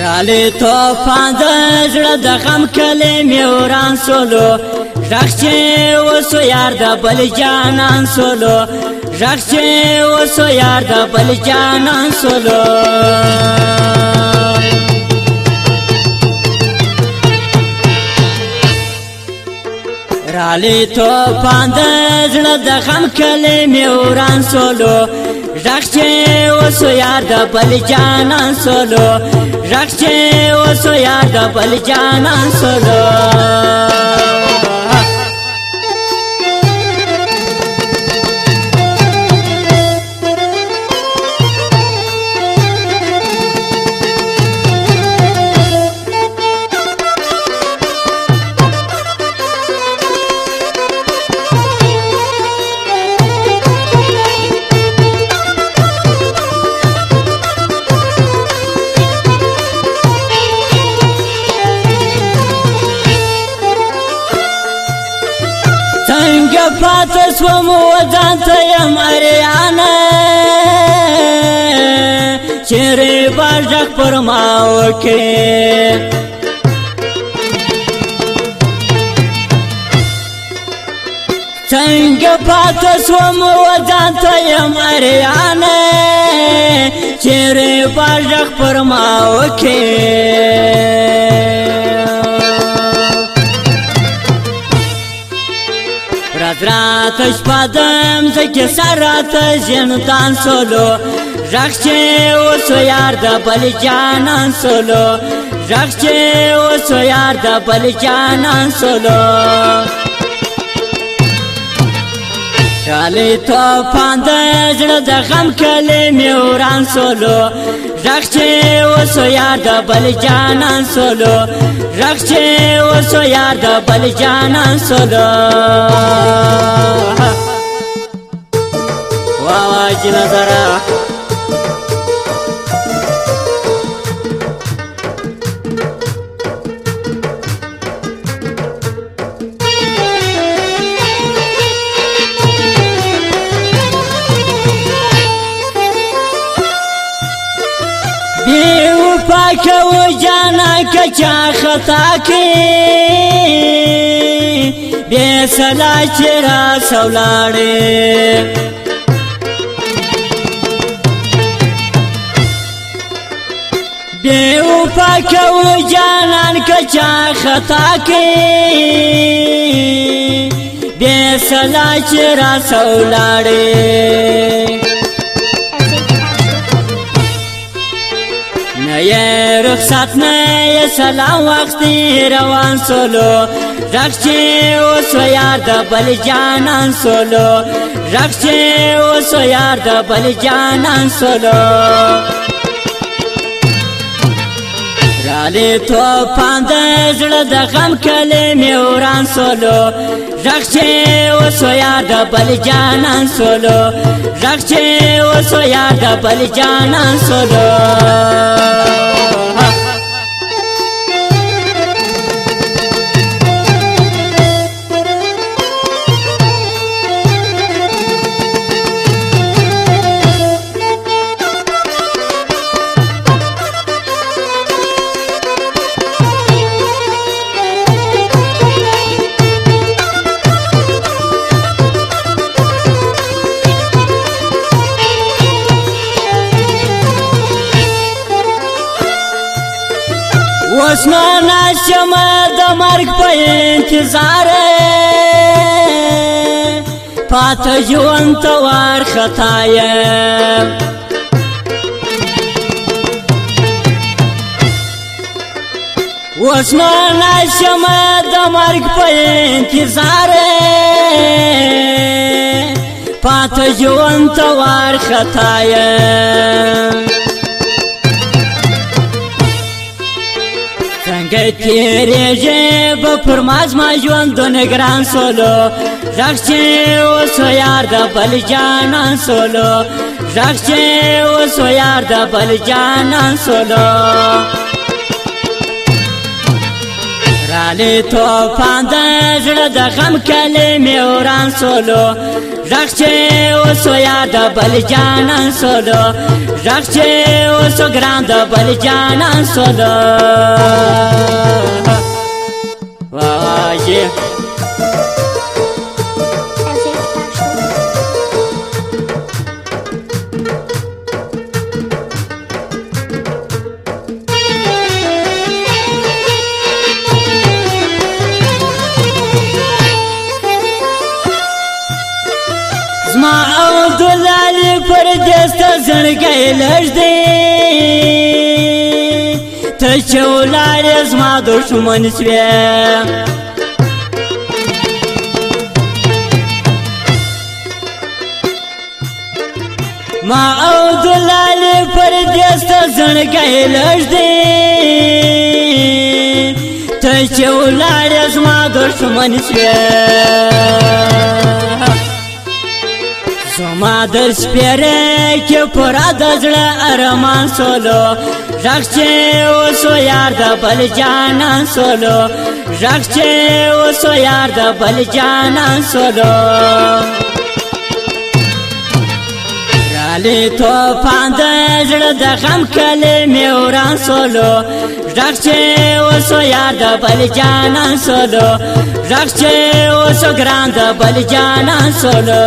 رالی توفان د زړه د غم کلمې وران سولو غږ چې اوسو یار د بل جانان سولو غږ چې اوسو یار د بل جانان سولو رالی توفان د زړه د غم کلمې وران سولو غږ چې اوسو یار د بل جانان سولو غږ چې اوسو یار د بل جانان سولو څنګه پاتې شوم ځان ته یم اریانه چیرې به غږ پر ما وکړې څنګه پاتې شوم ځان ته یم اریانه چیرې به غږ پر ما وکړې رات شپه دم زکه سرات زندان سولو غږ چې اوسو یار د بل جانان سولو غږ چې اوسو یار د بل جانان سولو رالی توفان د زړه د غم کلمې وران سولو غږ چې اوسو یار د بل جانان سولو غږ چې اوسو یار د بل جانان سولو واه جنا زرا بیوفا و جانا کچا خطا کی بے سلا چرا سولاڑے بیوفا و جانا کچا خطا کی بے سلا چرا سولاڑے رخصت نه سلام وختي روان سولو غږ چې اوسو یار د بل جانان سولو غږ چې اوسو یار د بل جانان سولو رالی توفان د زړه د غم کلمې وران سولو غږ چې اوسو یار د بل جانان سولو غږ چې اوسو یار د بل جانان سولو اوس نو ناشم د مرګ په انتظار پاته ژوند ته وارخطا یم اوس نو ناشم د مرګ په انتظار پاته ژوند ته وارخطا یم څنګه تیریږي به پر ما زما ژوندونه ګران سولو غږ چې اوسو یار د بل جانان سولو غږ چې اوسو یار د بل جانان سولو رالی توفان د زړه د غم کلمې وران سولو غږ چې اوسو یار د بل جانان سولو غږ چې اوسو ګران د بل جانان سولو وایي زما او دلالی پر دسته زړګی لږ دی ته چې ولاړې زما دښمن سوې ما او دلالی پر دسته زړګی لږ دی ته چې ولاړې زما دښمن سوې زما در سپیره کې پورا د زړه ارمان سولو غږ چې اوسو یار د بل جانان سولو غږ چې اوسو یار د بل جانان سولو رالی توفان د زړه د غم کلمې وران سولو غږ چې اوسو یار د بل جانان سولو غږ چې اوسو ګران د بل جانان سولو